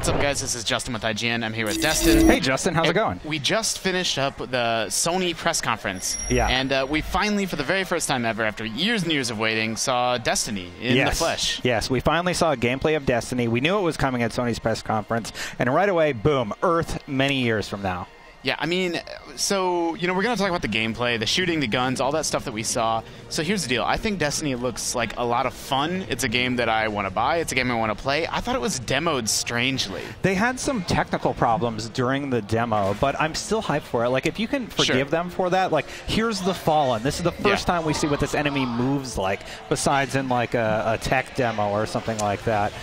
What's up, guys? This is Justin with IGN. I'm here with Destin. Hey, Justin. How's it going? We just finished up the Sony press conference. Yeah. And we finally, for the very first time ever, after years and years of waiting, saw Destiny in the flesh. Yes, we finally saw a gameplay of Destiny. We knew it was coming at Sony's press conference. And right away, boom, Earth many years from now. Yeah, I mean, so, you know, we're going to talk about the gameplay, the shooting, the guns, all that stuff that we saw. So here's the deal. I think Destiny looks like a lot of fun. It's a game that I want to buy. It's a game I want to play. I thought it was demoed strangely. They had some technical problems during the demo, but I'm still hyped for it. Like, if you can forgive them for that, like, here's the Fallen. This is the first time we see what this enemy moves like, besides in, like, a tech demo or something like that.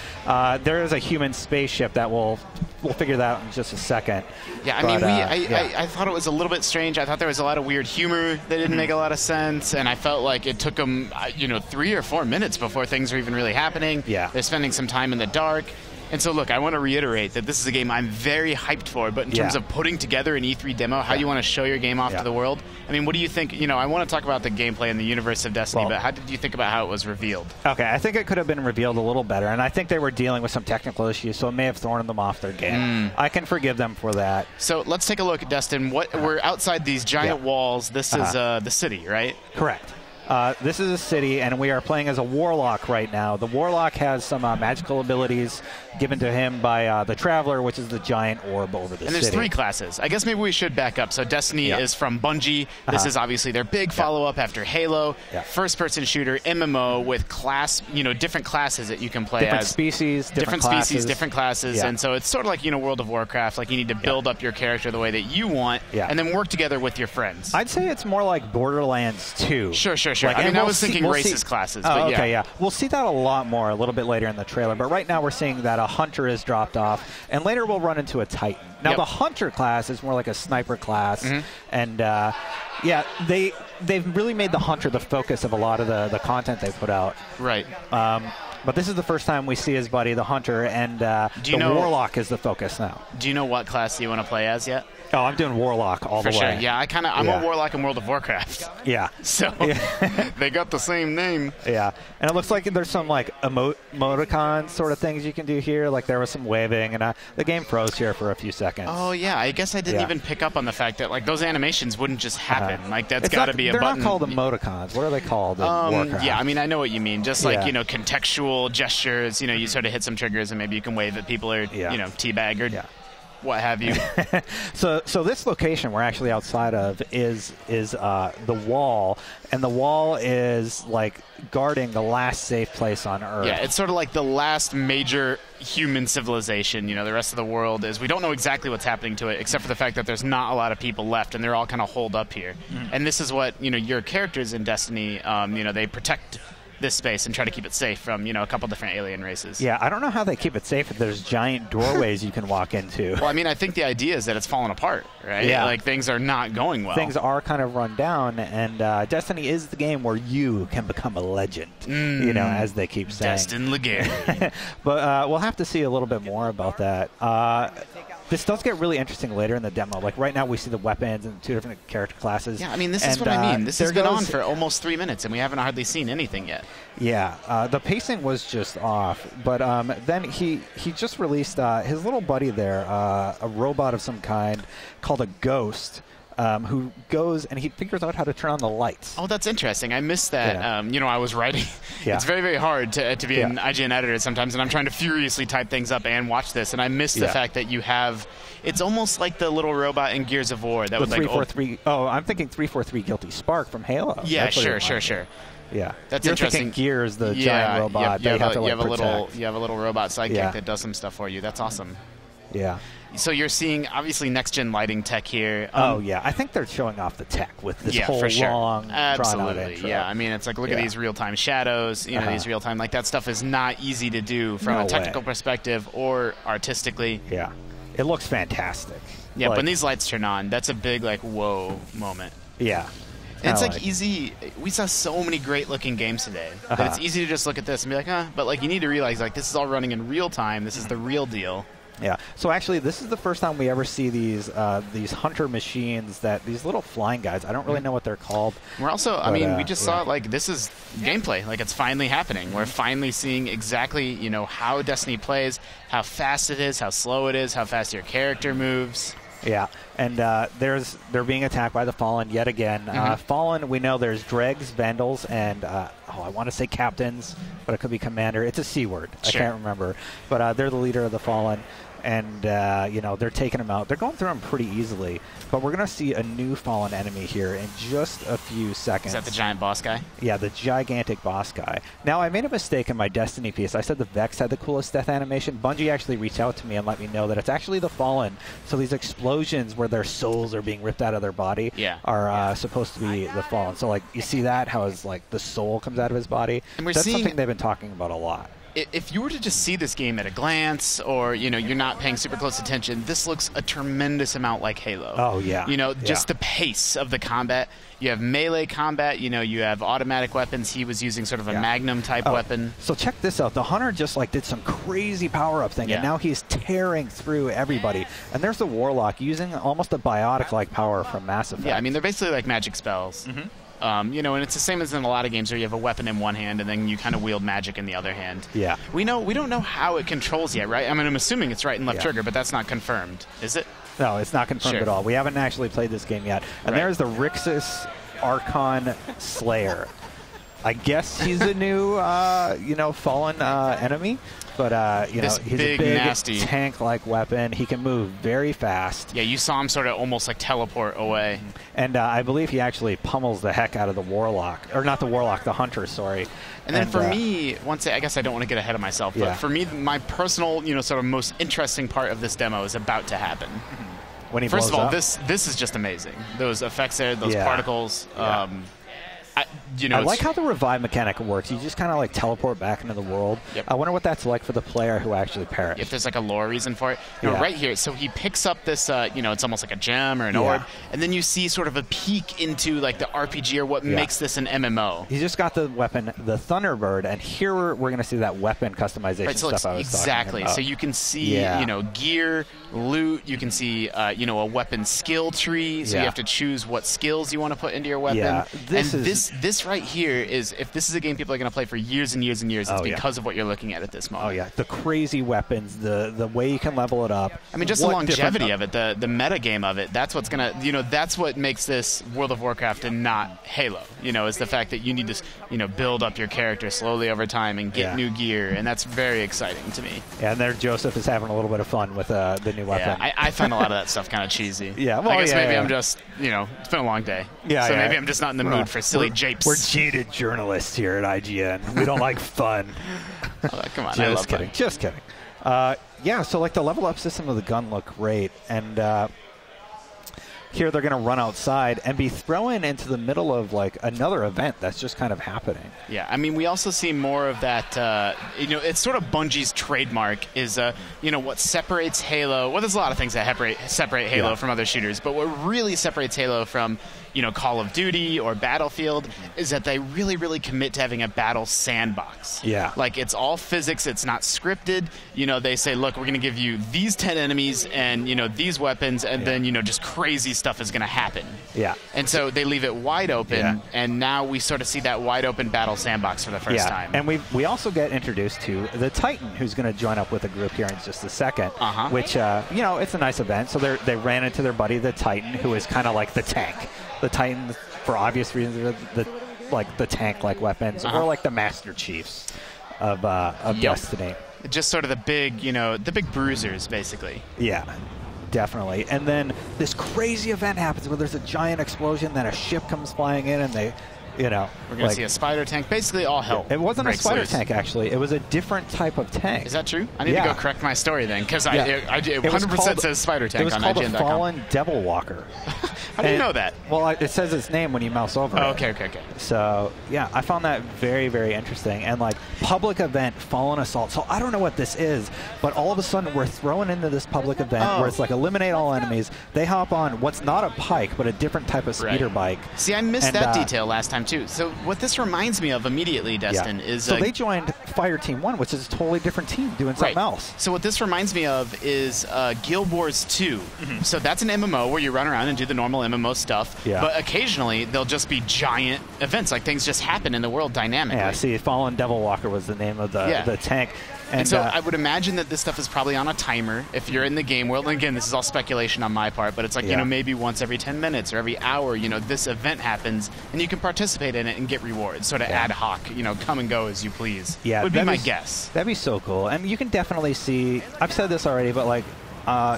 There is a human spaceship that we'll figure that out in just a second. Yeah, I mean, I thought it was a little bit strange. I thought there was a lot of weird humor that didn't make a lot of sense, and I felt like it took them, 3 or 4 minutes before things were even really happening. Yeah. They're spending some time in the dark. And so, look, I want to reiterate that this is a game I'm very hyped for, but in terms of putting together an E3 demo, how you want to show your game off to the world, I mean, what do you think? You know, I want to talk about the gameplay and the universe of Destiny, but how did you think about how it was revealed? Okay, I think it could have been revealed a little better, and I think they were dealing with some technical issues, so it may have thrown them off their game. I can forgive them for that. So let's take a look, Destin. We're outside these giant walls. This is the city, right? Correct. This is a city, and we are playing as a Warlock right now. The Warlock has some magical abilities given to him by the Traveler, which is the giant orb over the city. And there's 3 classes. I guess maybe we should back up. So Destiny is from Bungie. This is obviously their big follow-up after Halo. First-person shooter, MMO with different classes that you can play different as. Species, different species, different classes. And so it's sort of like, World of Warcraft. Like, you need to build up your character the way that you want and then work together with your friends. I'd say it's more like Borderlands 2. Sure. Like, I mean, I was thinking racist classes, but yeah. We'll see that a lot more a little bit later in the trailer, but right now we're seeing that a Hunter is dropped off, and later we'll run into a Titan. Now, the Hunter class is more like a sniper class, and they've really made the Hunter the focus of a lot of the content they put out. Right. But this is the first time we see his buddy, the Hunter, and the Warlock is the focus now. Do you know what class you want to play as yet? Oh, I'm doing Warlock all the way. For sure. Yeah, I'm a Warlock in World of Warcraft. Yeah. So they got the same name. Yeah. And it looks like there's some like emoticon sort of things you can do here. Like there was some waving, and the game froze here for a few seconds. Oh yeah, I guess I didn't even pick up on the fact that like those animations wouldn't just happen. Like that's got to be a button. They're not called emoticons. What are they called in Warcraft? Yeah, I mean I know what you mean. Just like contextual gestures. You sort of hit some triggers, and maybe you can wave at people or teabag or what have you. So this location we're actually outside of is the wall, and the wall is like guarding the last safe place on Earth. Yeah, it's sort of like the last major human civilization. The rest of the world we don't know exactly what's happening to it, except for the fact that there's not a lot of people left, and they're all kind of holed up here. And this is what your characters in Destiny, they protect this space and try to keep it safe from, a couple different alien races. Yeah, I don't know how they keep it safe if there's giant doorways you can walk into. Well, I mean, I think the idea is that it's falling apart, right? Yeah. Like, things are not going well. Things are kind of run down, and Destiny is the game where you can become a legend, as they keep saying. Destin Legare. But we'll have to see a little bit more about that. This does get really interesting later in the demo. Like right now we see the weapons and 2 different character classes. Yeah, I mean, this is what I mean. This has been on for almost 3 minutes, and we haven't hardly seen anything yet. Yeah, the pacing was just off. But then he just released his little buddy there, a robot of some kind called a Ghost. Who goes and he figures out how to turn on the lights. Oh, that's interesting. I missed that. I was writing. It's very, very hard to be an IGN editor sometimes, and I'm trying to furiously type things up and watch this, and I missed the fact that you have. It's almost like the little robot in Gears of War that was like 343. Oh, I'm thinking 343 Guilty Spark from Halo. Yeah, sure. Yeah, that's You're interesting. Thinking Gears, the giant robot. You have a little robot sidekick that does some stuff for you. That's awesome. Yeah. So you're seeing, obviously, next-gen lighting tech here. I think they're showing off the tech with this whole long, drawn-out intro. Yeah, I mean, it's like, look at these real-time shadows, these real-time, like, that stuff is not easy to do from a technical perspective or artistically. Yeah. It looks fantastic. Yeah, but when these lights turn on, that's a big, like, whoa moment. Yeah. And it's like easy. We saw so many great-looking games today that it's easy to just look at this and be like, but like you need to realize like this is all running in real time. This is the real deal. Yeah. So actually, this is the first time we ever see these hunter machines, these little flying guys. I don't really know what they're called. We're also, I mean, we just saw, like, this is gameplay. Like, it's finally happening. We're finally seeing exactly, you know, how Destiny plays, how fast it is, how slow it is, how fast your character moves. Yeah, and they're being attacked by the Fallen yet again. Fallen, we know there's Dregs, Vandals, and I want to say Captains, but it could be Commander. It's a C word. Sure. I can't remember. But they're the leader of the Fallen, and you know, they're taking them out. They're going through them pretty easily. But we're going to see a new Fallen enemy here in just a few seconds. Is that the giant boss guy? Yeah, the gigantic boss guy. Now, I made a mistake in my Destiny piece. I said the Vex had the coolest death animation. Bungie actually reached out to me and let me know that it's actually the Fallen. So these explosions where their souls are being ripped out of their body are supposed to be the Fallen. So, like, you see that, how it's like the soul comes out of his body? And we're That's seeing something they've been talking about a lot. If you were to just see this game at a glance, or, you know, you're not paying super close attention, this looks a tremendous amount like Halo. Oh, yeah. You know, just the pace of the combat. You have melee combat, you know, you have automatic weapons. He was using sort of a Magnum-type weapon. So check this out. The Hunter just, like, did some crazy power-up thing, and now he's tearing through everybody. And there's the Warlock using almost a biotic-like power from Mass Effect. Yeah, I mean, they're basically like magic spells. You know, and it's the same as in a lot of games where you have a weapon in one hand and then you kind of wield magic in the other hand. Yeah. We don't know how it controls yet, right? I mean, I'm assuming it's right and left trigger, but that's not confirmed, is it? No, it's not confirmed at all. We haven't actually played this game yet. And there's the Rixus Archon Slayer. I guess he's a new, you know, Fallen enemy. But, you know, he's a big, nasty tank-like weapon. He can move very fast. Yeah, you saw him sort of almost like teleport away. And I believe he actually pummels the heck out of the Warlock. Or not the Warlock, the Hunter, sorry. And then for me, I guess I don't want to get ahead of myself, but for me, my personal, you know, sort of most interesting part of this demo is about to happen. When he First of all, up. this is just amazing. Those effects there, those particles. You know, I like how the revive mechanic works. You just kind of like teleport back into the world. I wonder what that's like for the player who actually perished. If there's like a lore reason for it. You know, right here, so he picks up this, you know, it's almost like a gem or an orb, and then you see sort of a peek into like the RPG or what makes this an MMO. He's just got the weapon, the Thunderbird, and here we're going to see that weapon customization stuff I was talking about. So you can see, you know, gear, loot. You can see, you know, a weapon skill tree. So you have to choose what skills you want to put into your weapon. Yeah, this right here is, if this is a game people are going to play for years and years and years, it's because of what you're looking at this moment. Oh yeah, the crazy weapons, the way you can level it up. I mean, just the longevity of it, the meta game of it. That's what's gonna, you know, that's what makes this World of Warcraft and not Halo. You know, is the fact that you need to, you know, build up your character slowly over time and get new gear, and that's very exciting to me. Yeah, and there Joseph is having a little bit of fun with the new weapon. Yeah, I find a lot of that stuff kind of cheesy. Yeah, well, I guess maybe I'm just, you know, it's been a long day. Yeah, so maybe I'm just not in the mood for silly japes. We're jaded journalists here at IGN. We don't like fun. Come on, I love kidding. fun. Just kidding. Yeah, so like the level up system of the gun looked great, and here they're going to run outside and be thrown into the middle of like another event that's just kind of happening. Yeah, I mean, we also see more of that, you know, it's sort of Bungie's trademark is, you know, what separates Halo. Well, there's a lot of things that separate Halo from other shooters, but what really separates Halo from, you know, Call of Duty or Battlefield is that they really, really commit to having a battle sandbox. Yeah. Like, it's all physics. It's not scripted. You know, they say, look, we're going to give you these 10 enemies and, you know, these weapons, and then, you know, just crazy stuff is going to happen. Yeah. And so they leave it wide open, and now we sort of see that wide open battle sandbox for the first time. And we also get introduced to the Titan, who's going to join up with the group here in just a second, which, you know, it's a nice event. So they ran into their buddy, the Titan, who is kind of like the tank. The Titans, for obvious reasons, are the tank-like weapons, or like the Master Chiefs of Destiny. Just sort of the big, you know, the big bruisers, basically. Yeah, definitely. And then this crazy event happens where there's a giant explosion, then a ship comes flying in, and they, you know, we're going to see a spider tank. Basically, all hell. It wasn't a spider loose. tank, actually. It was a different type of tank. Is that true? I need to go correct my story then, because it 100% says spider tank on IGN.com. It was called a Fallen Devil Walker. How do you know that? Well, it says its name when you mouse over it. Okay. So, yeah, I found that very, very interesting. And, like, public event, Fallen Assault. So I don't know what this is, but all of a sudden we're thrown into this public event where it's like eliminate all enemies. They hop on what's not a pike, but a different type of speeder bike. See, I missed that detail last time, too. So what this reminds me of immediately, Destin, is... So they joined Fire Team 1, which is a totally different team doing something else. So what this reminds me of is Guild Wars 2. So that's an MMO where you run around and do the normal MMO stuff, but occasionally they'll just be giant events, like things just happen in the world dynamically. Yeah, see, Fallen Devil Walker was the name of the tank. And so I would imagine that this stuff is probably on a timer if you're in the game world. And again, this is all speculation on my part, but it's like, you know, maybe once every 10 minutes or every hour, you know, this event happens and you can participate in it and get rewards, sort of ad hoc, you know, come and go as you please. Yeah, would be my guess. That'd be so cool. And you can definitely see, I've said this already, but like,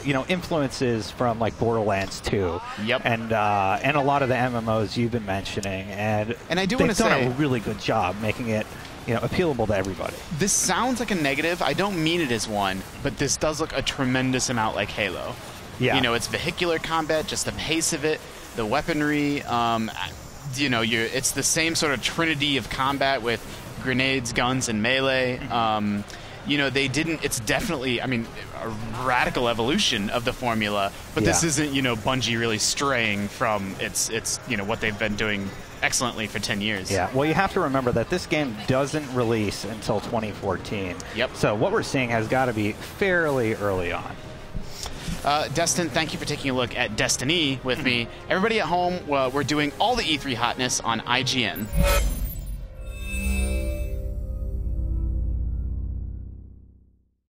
you know, influences from like Borderlands 2, and a lot of the MMOs you've been mentioning, and I do want to say they've done a really good job making it, you know, appealable to everybody. This sounds like a negative. I don't mean it as one, but this does look a tremendous amount like Halo. Yeah. You know, it's vehicular combat, just the pace of it, the weaponry. You know, it's the same sort of trinity of combat with grenades, guns, and melee. You know, it's definitely, I mean, a radical evolution of the formula, but this isn't, you know, Bungie really straying from its you know, what they've been doing excellently for 10 years. Yeah, well, you have to remember that this game doesn't release until 2014. So what we're seeing has got to be fairly early on. Destin, thank you for taking a look at Destiny with me. Everybody at home, we're doing all the E3 hotness on IGN.